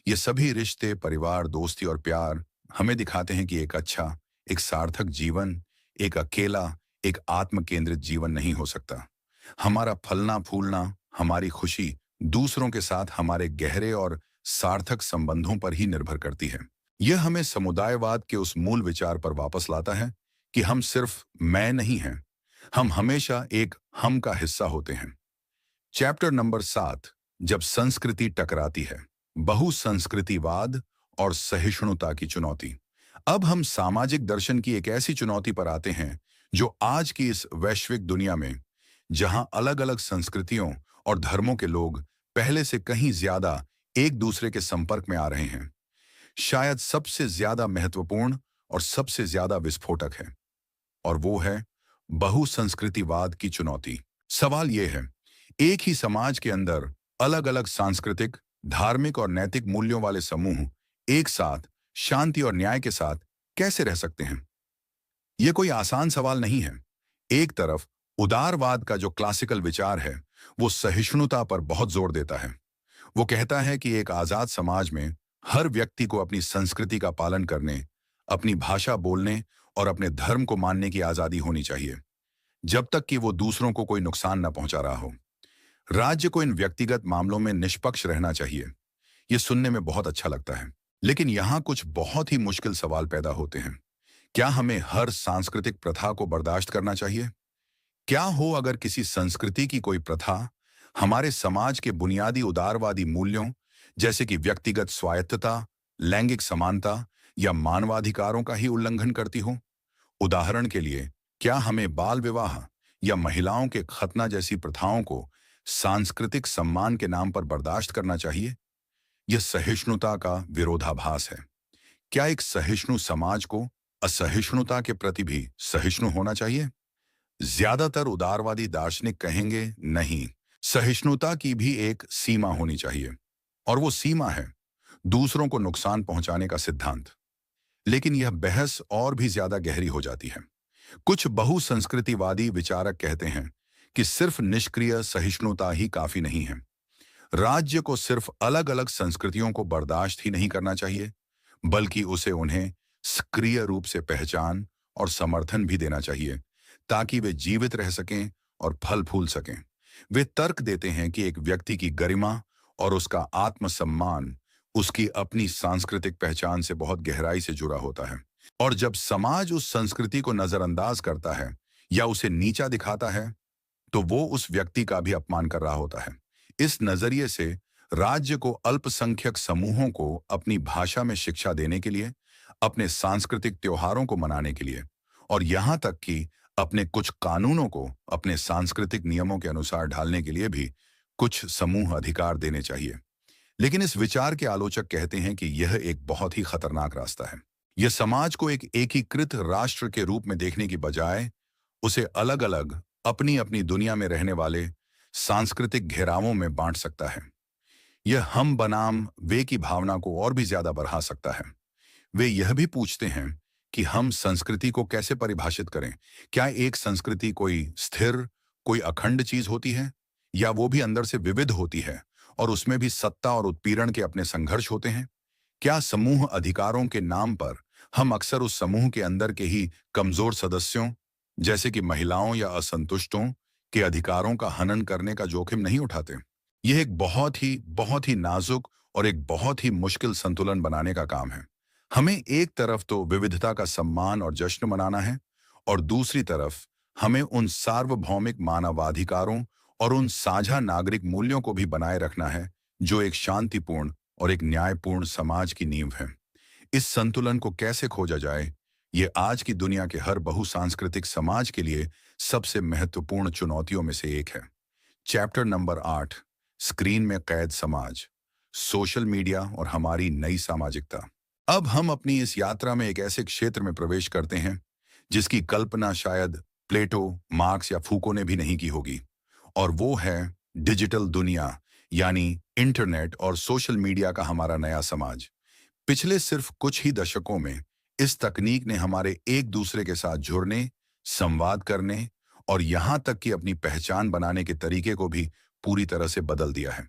ये सभी रिश्ते, परिवार, दोस्ती और प्यार हमें दिखाते हैं कि एक अच्छा, एक सार्थक जीवन एक अकेला, एक आत्म केंद्रित जीवन नहीं हो सकता। हमारा फलना फूलना, हमारी खुशी दूसरों के साथ हमारे गहरे और सार्थक संबंधों पर ही निर्भर करती है। यह हमें समुदायवाद के उस मूल विचार पर वापस लाता है कि हम सिर्फ मैं नहीं हैं, हम हमेशा एक हम का हिस्सा होते हैं। चैप्टर नंबर 7, जब संस्कृति टकराती है, बहुसंस्कृतिवाद और सहिष्णुता की चुनौती। अब हम सामाजिक दर्शन की एक ऐसी चुनौती पर आते हैं जो आज की इस वैश्विक दुनिया में, जहां अलग अलग संस्कृतियों और धर्मों के लोग पहले से कहीं ज्यादा एक दूसरे के संपर्क में आ रहे हैं, शायद सबसे ज्यादा महत्वपूर्ण और सबसे ज्यादा विस्फोटक है, और वो है बहुसंस्कृतिवाद की चुनौती। सवाल यह है, एक ही समाज के अंदर अलग अलग सांस्कृतिक, धार्मिक और नैतिक मूल्यों वाले समूह एक साथ शांति और न्याय के साथ कैसे रह सकते हैं? यह कोई आसान सवाल नहीं है। एक तरफ उदारवाद का जो क्लासिकल विचार है, वो सहिष्णुता पर बहुत जोर देता है। वो कहता है कि एक आजाद समाज में हर व्यक्ति को अपनी संस्कृति का पालन करने, अपनी भाषा बोलने और अपने धर्म को मानने की आजादी होनी चाहिए, जब तक कि वो दूसरों को कोई नुकसान न पहुंचा रहा हो। राज्य को इन व्यक्तिगत मामलों में निष्पक्ष रहना चाहिए। ये सुनने में बहुत अच्छा लगता है, लेकिन यहाँ कुछ बहुत ही मुश्किल सवाल पैदा होते हैं। क्या हमें हर सांस्कृतिक प्रथा को बर्दाश्त करना चाहिए? क्या हो अगर किसी संस्कृति की कोई प्रथा हमारे समाज के बुनियादी उदारवादी मूल्यों, जैसे कि व्यक्तिगत स्वायत्तता, लैंगिक समानता या मानवाधिकारों का ही उल्लंघन करती हो? उदाहरण के लिए, क्या हमें बाल विवाह या महिलाओं के खतना जैसी प्रथाओं को सांस्कृतिक सम्मान के नाम पर बर्दाश्त करना चाहिए? यह सहिष्णुता का विरोधाभास है। क्या एक सहिष्णु समाज को असहिष्णुता के प्रति भी सहिष्णु होना चाहिए? ज्यादातर उदारवादी दार्शनिक कहेंगे नहीं, सहिष्णुता की भी एक सीमा होनी चाहिए, और वो सीमा है दूसरों को नुकसान पहुंचाने का सिद्धांत। लेकिन यह बहस और भी ज्यादा गहरी हो जाती है। कुछ बहुसंस्कृतिवादी विचारक कहते हैं कि सिर्फ निष्क्रिय सहिष्णुता ही काफी नहीं है। राज्य को सिर्फ अलग अलग संस्कृतियों को बर्दाश्त ही नहीं करना चाहिए, बल्कि उसे उन्हें सक्रिय रूप से पहचान और समर्थन भी देना चाहिए, ताकि वे जीवित रह सकें और फल फूल सकें। वे तर्क देते हैं कि एक व्यक्ति की गरिमा और उसका आत्मसम्मान उसकी अपनी सांस्कृतिक पहचान से बहुत गहराई से जुड़ा होता है, और जब समाज उस संस्कृति को नजरअंदाज करता है या उसे नीचा दिखाता है, तो वो उस व्यक्ति का भी अपमान कर रहा होता है। इस नजरिए से राज्य को अल्पसंख्यक समूहों को अपनी भाषा में शिक्षा देने के लिए, अपने सांस्कृतिक त्योहारों को मनाने के लिए और यहाँ तक कि अपने कुछ कानूनों को अपने सांस्कृतिक नियमों के अनुसार ढालने के लिए भी कुछ समूह अधिकार देने चाहिए। लेकिन इस विचार के आलोचक कहते हैं कि यह एक बहुत ही खतरनाक रास्ता है। यह समाज को एक एकीकृत राष्ट्र के रूप में देखने की बजाय उसे अलग अलग अपनी अपनी दुनिया में रहने वाले सांस्कृतिक घेरावों में बांट सकता है। यह हम बनाम वे की भावना को और भी ज्यादा बढ़ा सकता है। वे यह भी पूछते हैं कि हम संस्कृति को कैसे परिभाषित करें। क्या एक संस्कृति कोई स्थिर, कोई अखंड चीज होती है, या वो भी अंदर से विविध होती है और उसमें भी सत्ता और उत्पीड़न के अपने संघर्ष होते हैं? क्या समूह अधिकारों के नाम पर हम अक्सर उस समूह के अंदर के ही कमजोर सदस्यों, जैसे कि महिलाओं या असंतुष्टों के अधिकारों का हनन करने का जोखिम नहीं उठाते? यह एक बहुत ही नाजुक और एक बहुत ही मुश्किल संतुलन बनाने का काम है। हमें एक तरफ तो विविधता का सम्मान और जश्न मनाना है और दूसरी तरफ हमें उन सार्वभौमिक मानवाधिकारों और उन साझा नागरिक मूल्यों को भी बनाए रखना है जो एक शांतिपूर्ण और एक न्यायपूर्ण समाज की नींव है। इस संतुलन को कैसे खोजा जाए, ये आज की दुनिया के हर बहुसांस्कृतिक समाज के लिए सबसे महत्वपूर्ण चुनौतियों में से एक है। चैप्टर नंबर 8, स्क्रीन में कैद समाज, सोशल मीडिया और हमारी नई सामाजिकता। अब हम अपनी इस यात्रा में एक ऐसे क्षेत्र में प्रवेश करते हैं जिसकी कल्पना शायद प्लेटो, मार्क्स या फूको ने भी नहीं की होगी, और वो है डिजिटल दुनिया, यानी इंटरनेट और सोशल मीडिया का हमारा नया समाज। पिछले सिर्फ कुछ ही दशकों में इस तकनीक ने हमारे एक दूसरे के साथ जुड़ने, संवाद करने और यहाँ तक कि अपनी पहचान बनाने के तरीके को भी पूरी तरह से बदल दिया है।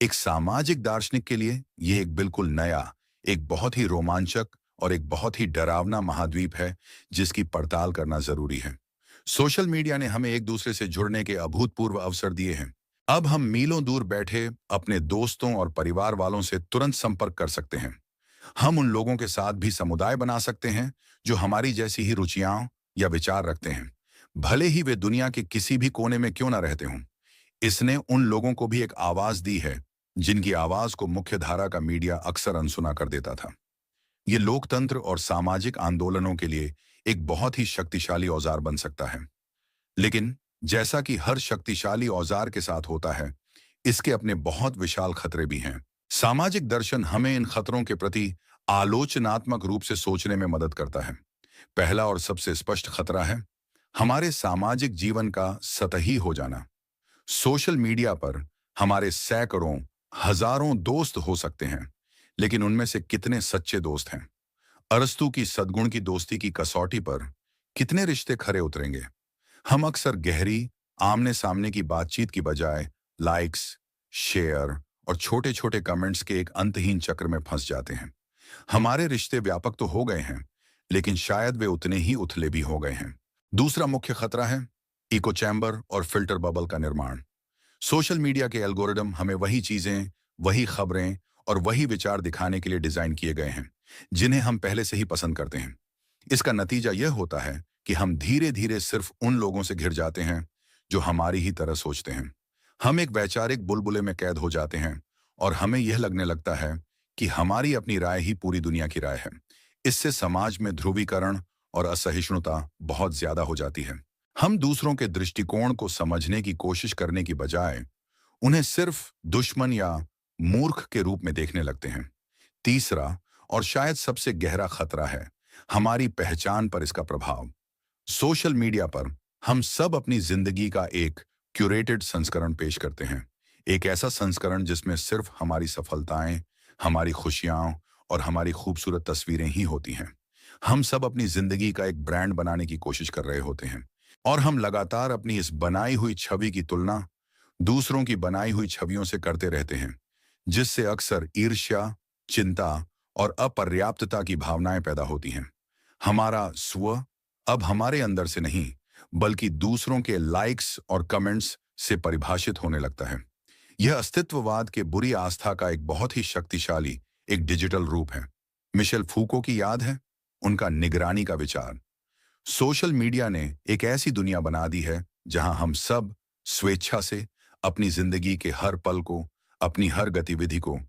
एक सामाजिक दार्शनिक के लिए यह एक बिल्कुल नया, एक बहुत ही रोमांचक और एक बहुत ही डरावना महाद्वीप है जिसकी पड़ताल करना जरूरी है। सोशल मीडिया ने हमें एक दूसरे से जुड़ने के अभूतपूर्व अवसर दिए हैं। अब हम मीलों दूर बैठे अपने दोस्तों और परिवार वालों से तुरंत संपर्क कर सकते हैं। हम उन लोगों के साथ भी समुदाय बना सकते हैं जो हमारी जैसी ही रुचियां या विचार रखते हैं, भले ही वे दुनिया के किसी भी कोने में क्यों ना रहते हों। इसने उन लोगों को भी एक आवाज दी है जिनकी आवाज को मुख्यधारा का मीडिया अक्सर अनसुना कर देता था। ये लोकतंत्र और सामाजिक आंदोलनों के लिए एक बहुत ही शक्तिशाली औजार बन सकता है। लेकिन जैसा कि हर शक्तिशाली औजार के साथ होता है, इसके अपने बहुत विशाल खतरे भी हैं। सामाजिक दर्शन हमें इन खतरों के प्रति आलोचनात्मक रूप से सोचने में मदद करता है। पहला और सबसे स्पष्ट खतरा है हमारे सामाजिक जीवन का सतही हो जाना। सोशल मीडिया पर हमारे सैकड़ों, हजारों दोस्त हो सकते हैं, लेकिन उनमें से कितने सच्चे दोस्त हैं? अरस्तू की सद्गुण की दोस्ती की कसौटी पर कितने रिश्ते खरे उतरेंगे? हम अक्सर गहरी, आमने सामने की बातचीत की बजाय लाइक्स, शेयर और छोटे छोटे कमेंट्स के एक अंतहीन चक्र में फंस जाते हैं। हमारे रिश्ते व्यापक तो हो गए हैं, लेकिन शायद वे उतने ही उथले भी हो गए हैं। दूसरा मुख्य खतरा है इको चैम्बर और फिल्टर बबल का निर्माण। सोशल मीडिया के एल्गोरिदम हमें वही चीजें, वही खबरें और वही विचार दिखाने के लिए डिजाइन किए गए हैं जिन्हें हम पहले से ही पसंद करते हैं। इसका नतीजा यह होता है कि हम धीरे धीरे सिर्फ उन लोगों से घिर जाते हैं जो हमारी ही तरह सोचते हैं। हम एक वैचारिक बुलबुले में कैद हो जाते हैं और हमें यह लगने लगता है कि हमारी अपनी राय ही पूरी दुनिया की राय है। इससे समाज में ध्रुवीकरण और असहिष्णुता बहुत ज्यादा हो जाती है। हम दूसरों के दृष्टिकोण को समझने की कोशिश करने की बजाय उन्हें सिर्फ दुश्मन या मूर्ख के रूप में देखने लगते हैं। तीसरा और शायद सबसे गहरा खतरा है हमारी पहचान पर इसका प्रभाव। सोशल मीडिया पर हम सब अपनी जिंदगी का एक क्यूरेटेड संस्करण पेश करते हैं, एक ऐसा संस्करण जिसमें सिर्फ हमारी सफलताएं, हमारी खुशियां और हमारी खूबसूरत तस्वीरें ही होती हैं। हम सब अपनी जिंदगी का एक ब्रांड बनाने की कोशिश कर रहे होते हैं और हम लगातार अपनी इस बनाई हुई छवि की तुलना दूसरों की बनाई हुई छवियों से करते रहते हैं, जिससे अक्सर ईर्ष्या, चिंता और अपर्याप्तता की भावनाएं पैदा होती हैं। हमारा स्व अब हमारे अंदर से नहीं, बल्कि दूसरों के लाइक्स और कमेंट्स से परिभाषित होने लगता है। यह अस्तित्ववाद के बुरी आस्था का एक बहुत ही शक्तिशाली एक डिजिटल रूप है। मिशेल फूको की याद है उनका निगरानी का विचार। सोशल मीडिया ने एक ऐसी दुनिया बना दी है जहां हम सब स्वेच्छा से अपनी जिंदगी के हर पल को, अपनी हर गतिविधि को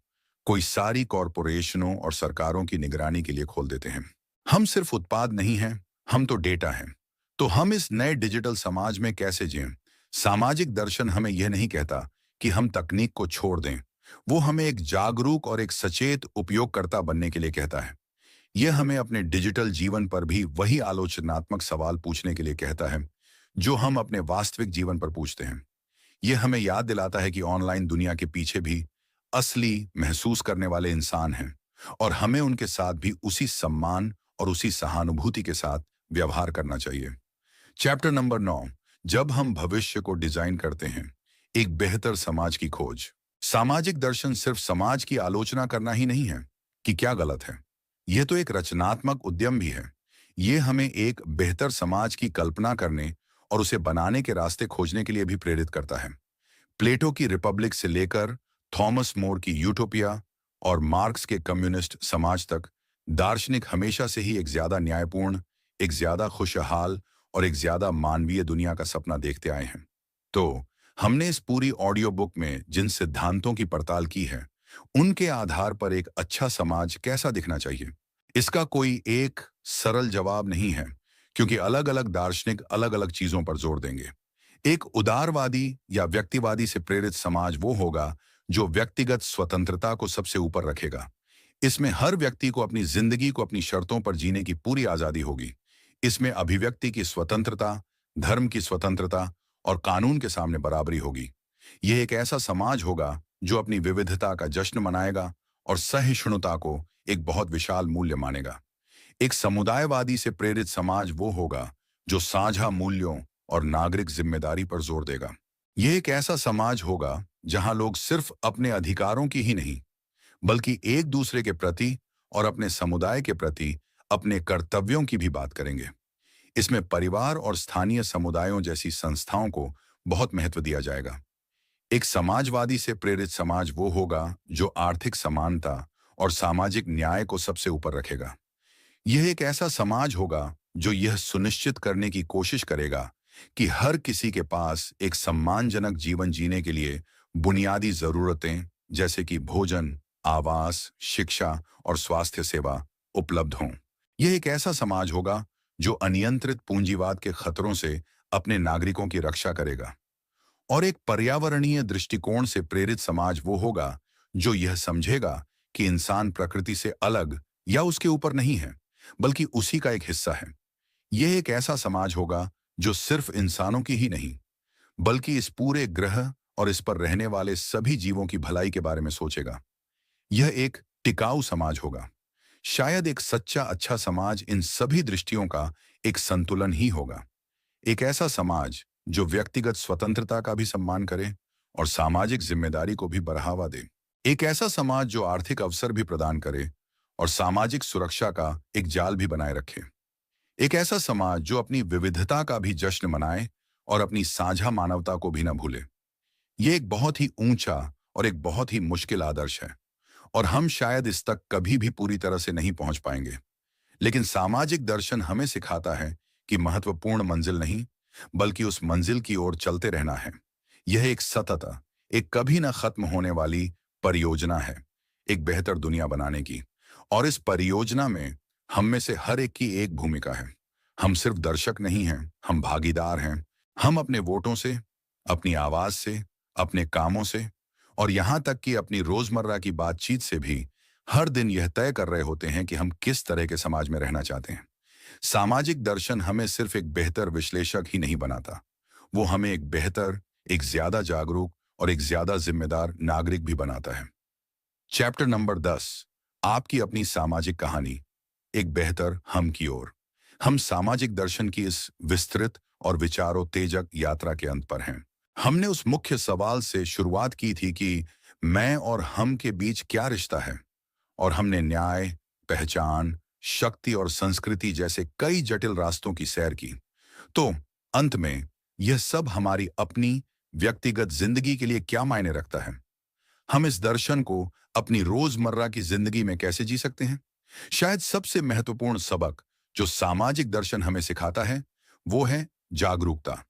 कोई सारी कॉरपोरेशनों और सरकारों की निगरानी के लिए खोल देते हैं। हम सिर्फ उत्पाद नहीं हैं, हम तो डेटा हैं। तो हम इस नए डिजिटल समाज में कैसे जिएं? सामाजिक दर्शन हमें यह नहीं कहता कि हम तकनीक को छोड़ दें। वो हमें एक जागरूक और एक सचेत उपयोगकर्ता बनने के लिए कहता है। यह हमें अपने डिजिटल जीवन पर भी वही आलोचनात्मक सवाल पूछने के लिए कहता है जो हम अपने वास्तविक जीवन पर पूछते हैं। यह हमें याद दिलाता है कि ऑनलाइन दुनिया के पीछे भी असली महसूस करने वाले इंसान हैं और हमें उनके साथ भी उसी सम्मान और उसी सहानुभूति के साथ व्यवहार करना चाहिए। चैप्टर नंबर 9, जब हम भविष्य को डिजाइन करते हैं, एक बेहतर समाज की खोज। सामाजिक दर्शन सिर्फ समाज की आलोचना करना ही नहीं है कि क्या गलत है। यह तो एक रचनात्मक उद्यम भी है। यह हमें एक बेहतर समाज की कल्पना करने और उसे बनाने के रास्ते खोजने के लिए भी प्रेरित करता है। प्लेटो की रिपब्लिक से लेकर थॉमस मोर की यूटोपिया और मार्क्स के कम्युनिस्ट समाज तक, दार्शनिक हमेशा से ही एक ज्यादा न्यायपूर्ण, एक ज्यादा खुशहाल और एक ज्यादा मानवीय दुनिया का सपना देखते आए हैं। तो हमने इस पूरी ऑडियो बुक में जिन सिद्धांतों की पड़ताल की है, उनके आधार पर एक अच्छा समाज कैसा दिखना चाहिए, इसका कोई एक सरल जवाब नहीं है, क्योंकि अलग अलग दार्शनिक अलग अलग चीजों पर जोर देंगे। एक उदारवादी या व्यक्तिवादी से प्रेरित समाज वो होगा जो व्यक्तिगत स्वतंत्रता को सबसे ऊपर रखेगा। इसमें हर व्यक्ति को अपनी जिंदगी को अपनी शर्तों पर जीने की पूरी आजादी होगी। इसमें अभिव्यक्ति की स्वतंत्रता, धर्म की स्वतंत्रता और कानून के सामने बराबरी होगी। यह एक ऐसा समाज होगा जो अपनी विविधता का जश्न मनाएगा और सहिष्णुता को एक बहुत विशाल मूल्य मानेगा। एक समुदायवादी से प्रेरित समाज वो होगा जो साझा मूल्यों और नागरिक जिम्मेदारी पर जोर देगा। यह एक ऐसा समाज होगा जहां लोग सिर्फ अपने अधिकारों की ही नहीं, बल्कि एक दूसरे के प्रति और अपने समुदाय के प्रति अपने कर्तव्यों की भी बात करेंगे। इसमें परिवार और स्थानीय समुदायों जैसी संस्थाओं को बहुत महत्व दिया जाएगा। एक समाजवादी से प्रेरित समाज वो होगा जो आर्थिक समानता और सामाजिक न्याय को सबसे ऊपर रखेगा। यह एक ऐसा समाज होगा जो यह सुनिश्चित करने की कोशिश करेगा कि हर किसी के पास एक सम्मानजनक जीवन जीने के लिए बुनियादी जरूरतें जैसे कि भोजन, आवास, शिक्षा और स्वास्थ्य सेवा उपलब्ध हों। यह एक ऐसा समाज होगा जो अनियंत्रित पूंजीवाद के खतरों से अपने नागरिकों की रक्षा करेगा। और एक पर्यावरणीय दृष्टिकोण से प्रेरित समाज वो होगा जो यह समझेगा कि इंसान प्रकृति से अलग या उसके ऊपर नहीं है, बल्कि उसी का एक हिस्सा है। यह एक ऐसा समाज होगा जो सिर्फ इंसानों की ही नहीं, बल्कि इस पूरे ग्रह और इस पर रहने वाले सभी जीवों की भलाई के बारे में सोचेगा। यह एक टिकाऊ समाज होगा। शायद एक सच्चा अच्छा समाज इन सभी दृष्टियों का एक संतुलन ही होगा। एक ऐसा समाज जो व्यक्तिगत स्वतंत्रता का भी सम्मान करे और सामाजिक जिम्मेदारी को भी बढ़ावा दे। एक ऐसा समाज जो आर्थिक अवसर भी प्रदान करे और सामाजिक सुरक्षा का एक जाल भी बनाए रखे। एक ऐसा समाज जो अपनी विविधता का भी जश्न मनाए और अपनी साझा मानवता को भी न भूले। ये एक बहुत ही ऊंचा और एक बहुत ही मुश्किल आदर्श है और हम शायद इस तक कभी भी पूरी तरह से नहीं पहुंच पाएंगे। लेकिन सामाजिक दर्शन हमें सिखाता है कि महत्वपूर्ण मंजिल नहीं, बल्कि उस मंजिल की ओर चलते रहना है। यह एक सतत, एक कभी न खत्म होने वाली परियोजना है, एक बेहतर दुनिया बनाने की। और इस परियोजना में हम में से हर एक की एक भूमिका है। हम सिर्फ दर्शक नहीं हैं, हम भागीदार हैं। हम अपने वोटों से, अपनी आवाज से, अपने कामों से और यहां तक कि अपनी रोजमर्रा की बातचीत से भी हर दिन यह तय कर रहे होते हैं कि हम किस तरह के समाज में रहना चाहते हैं। सामाजिक दर्शन हमें सिर्फ एक बेहतर विश्लेषक ही नहीं बनाता, वो हमें एक बेहतर, एक ज्यादा जागरूक और एक ज्यादा जिम्मेदार नागरिक भी बनाता है। चैप्टर नंबर 10, आपकी अपनी सामाजिक कहानी, एक बेहतर हम की ओर। हम सामाजिक दर्शन की इस विस्तृत और विचारोत्तेजक यात्रा के अंत पर हैं। हमने उस मुख्य सवाल से शुरुआत की थी कि मैं और हम के बीच क्या रिश्ता है, और हमने न्याय, पहचान, शक्ति और संस्कृति जैसे कई जटिल रास्तों की सैर की। तो अंत में यह सब हमारी अपनी व्यक्तिगत जिंदगी के लिए क्या मायने रखता है? हम इस दर्शन को अपनी रोजमर्रा की जिंदगी में कैसे जी सकते हैं? शायद सबसे महत्वपूर्ण सबक जो सामाजिक दर्शन हमें सिखाता है वो है जागरूकता।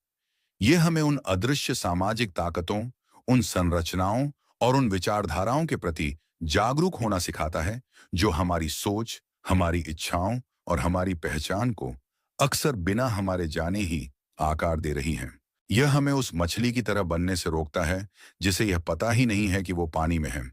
ये हमें उन अदृश्य सामाजिक ताकतों, उन संरचनाओं और उन विचारधाराओं के प्रति जागरूक होना सिखाता है जो हमारी सोच, हमारी इच्छाओं और हमारी पहचान को अक्सर बिना हमारे जाने ही आकार दे रही हैं। यह हमें उस मछली की तरह बनने से रोकता है जिसे यह पता ही नहीं है कि वो पानी में है।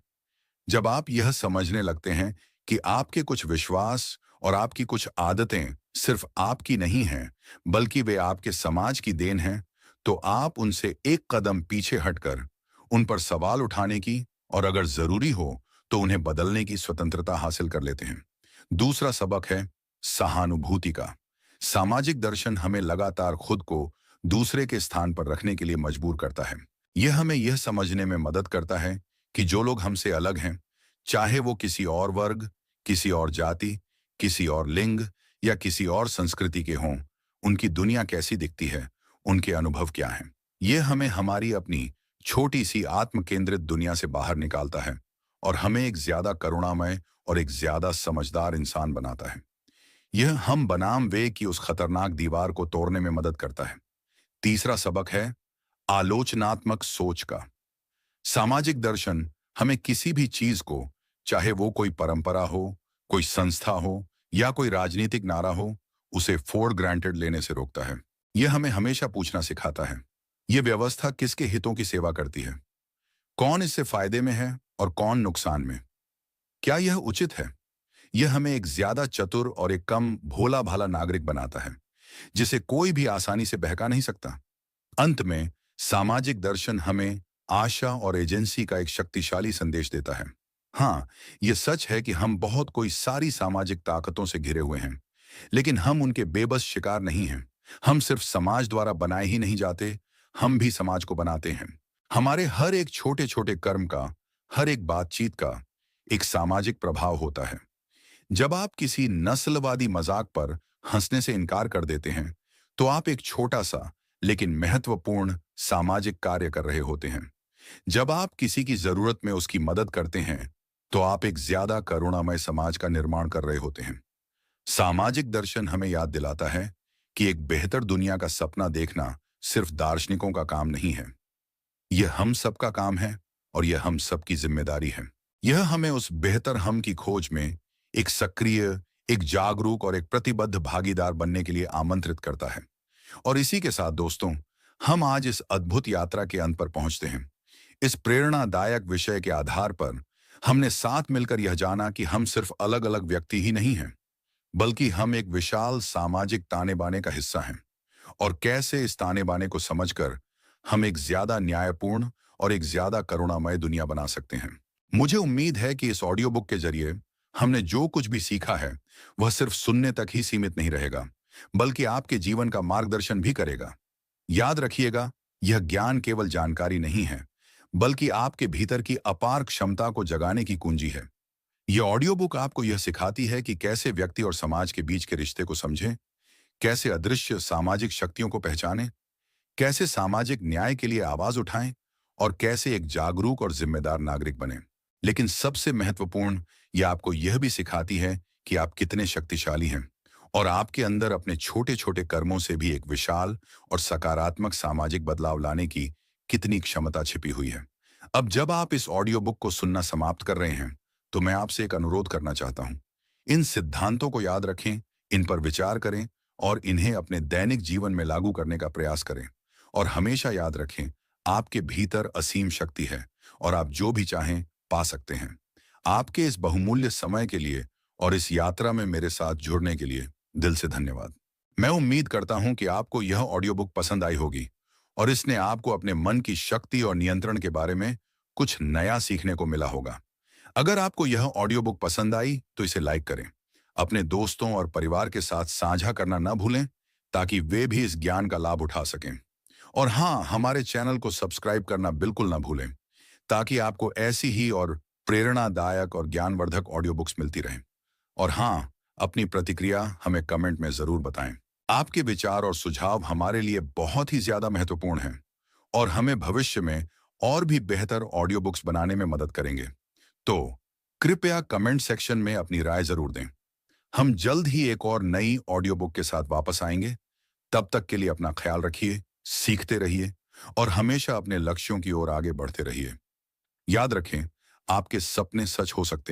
जब आप यह समझने लगते हैं कि आपके कुछ विश्वास और आपकी कुछ आदतें सिर्फ आपकी नहीं हैं, बल्कि वे आपके समाज की देन हैं, तो आप उनसे एक कदम पीछे हटकर उन पर सवाल उठाने की और अगर जरूरी हो तो उन्हें बदलने की स्वतंत्रता हासिल कर लेते हैं। दूसरा सबक है सहानुभूति का। सामाजिक दर्शन हमें लगातार खुद को दूसरे के स्थान पर रखने के लिए मजबूर करता है। यह हमें यह समझने में मदद करता है कि जो लोग हमसे अलग हैं, चाहे वो किसी और वर्ग, किसी और जाति, किसी और लिंग या किसी और संस्कृति के हों, उनकी दुनिया कैसी दिखती है, उनके अनुभव क्या हैं। यह हमें हमारी अपनी छोटी सी आत्म केंद्रित दुनिया से बाहर निकालता है और हमें एक ज्यादा करुणामय और एक ज्यादा समझदार इंसान बनाता है। यह हम बनाम वे की उस खतरनाक दीवार को तोड़ने में मदद करता है। तीसरा सबक है आलोचनात्मक सोच का। सामाजिक दर्शन हमें किसी भी चीज को, चाहे वो कोई परंपरा हो, कोई संस्था हो या कोई राजनीतिक नारा हो, उसे फॉर ग्रांटेड लेने से रोकता है। यह हमें हमेशा पूछना सिखाता है, यह व्यवस्था किसके हितों की सेवा करती है, कौन इससे फायदे में है और कौन नुकसान में, क्या यह उचित है। यह हमें एक ज्यादा चतुर और एक कम भोला भाला नागरिक बनाता है जिसे कोई भी आसानी से बहका नहीं सकता। अंत में सामाजिक दर्शन हमें आशा और एजेंसी का एक शक्तिशाली संदेश देता है। हाँ, यह सच है कि हम बहुत कोई सारी सामाजिक ताकतों से घिरे हुए हैं, लेकिन हम उनके बेबस शिकार नहीं हैं। हम सिर्फ समाज द्वारा बनाए ही नहीं जाते, हम भी समाज को बनाते हैं। हमारे हर एक छोटे छोटे कर्म का, हर एक बातचीत का एक सामाजिक प्रभाव होता है। जब आप किसी नस्लवादी मजाक पर हंसने से इनकार कर देते हैं, तो आप एक छोटा सा लेकिन महत्वपूर्ण सामाजिक कार्य कर रहे होते हैं। जब आप किसी की जरूरत में उसकी मदद करते हैं, तो आप एक ज्यादा करुणामय समाज का निर्माण कर रहे होते हैं। सामाजिक दर्शन हमें याद दिलाता है कि एक बेहतर दुनिया का सपना देखना सिर्फ दार्शनिकों का काम नहीं है। यह हम सबका काम है और यह हम सबकी जिम्मेदारी है। यह हमें उस बेहतर हम की खोज में एक सक्रिय, एक जागरूक और एक प्रतिबद्ध भागीदार बनने के लिए आमंत्रित करता है। और इसी के साथ दोस्तों, हम आज इस अद्भुत यात्रा के अंत पर पहुंचते हैं। इस प्रेरणादायक विषय के आधार पर हमने साथ मिलकर यह जाना कि हम सिर्फ अलग अलग व्यक्ति ही नहीं हैं, बल्कि हम एक विशाल सामाजिक ताने बाने का हिस्सा हैं। और कैसे इस ताने बाने को समझकर हम एक ज्यादा न्यायपूर्ण और एक ज्यादा करुणामय दुनिया बना सकते हैं। मुझे उम्मीद है कि इस ऑडियो बुक के जरिए हमने जो कुछ भी सीखा है वह सिर्फ सुनने तक ही सीमित नहीं रहेगा, बल्कि आपके जीवन का मार्गदर्शन भी करेगा। याद रखिएगा, यह ज्ञान केवल जानकारी नहीं है, बल्कि आपके भीतर की अपार क्षमता को जगाने की कुंजी है। यह ऑडियो बुक आपको यह सिखाती है कि कैसे व्यक्ति और समाज के बीच के रिश्ते को समझें, कैसे अदृश्य सामाजिक शक्तियों को पहचानें, कैसे सामाजिक न्याय के लिए आवाज उठाएं और कैसे एक जागरूक और जिम्मेदार नागरिक बने। लेकिन सबसे महत्वपूर्ण, यह आपको यह भी सिखाती है कि आप कितने शक्तिशाली हैं और आपके अंदर अपने छोटे छोटे कर्मों से भी एक विशाल और सकारात्मक सामाजिक बदलाव लाने की कितनी क्षमता छिपी हुई है। अब जब आप इस ऑडियो बुक को सुनना समाप्त कर रहे हैं, तो मैं आपसे एक अनुरोध करना चाहता हूं। इन सिद्धांतों को याद रखें, इन पर विचार करें और इन्हें अपने दैनिक जीवन में लागू करने का प्रयास करें। और हमेशा याद रखें, आपके भीतर असीम शक्ति है और आप जो भी चाहें पा सकते हैं। आपके इस बहुमूल्य समय के लिए और इस यात्रा में मेरे साथ जुड़ने के लिए दिल से धन्यवाद। मैं उम्मीद करता हूं कि आपको यह ऑडियो बुक पसंद आई होगी और इसने आपको अपने मन की शक्ति और नियंत्रण के बारे में कुछ नया सीखने को मिला होगा। अगर आपको यह ऑडियो बुक पसंद आई तो इसे लाइक करें, अपने दोस्तों और परिवार के साथ साझा करना न भूलें ताकि वे भी इस ज्ञान का लाभ उठा सकें। और हाँ, हमारे चैनल को सब्सक्राइब करना बिल्कुल ना भूलें ताकि आपको ऐसी ही और प्रेरणादायक और ज्ञानवर्धक ऑडियो बुक्स मिलती रहें। और हाँ, अपनी प्रतिक्रिया हमें कमेंट में जरूर बताएं। आपके विचार और सुझाव हमारे लिए बहुत ही ज्यादा महत्वपूर्ण हैं और हमें भविष्य में और भी बेहतर ऑडियो बुक्स बनाने में मदद करेंगे। तो कृपया कमेंट सेक्शन में अपनी राय जरूर दें। हम जल्द ही एक और नई ऑडियो बुक के साथ वापस आएंगे। तब तक के लिए अपना ख्याल रखिए। सीखते रहिए और हमेशा अपने लक्ष्यों की ओर आगे बढ़ते रहिए। याद रखें, आपके सपने सच हो सकते हैं।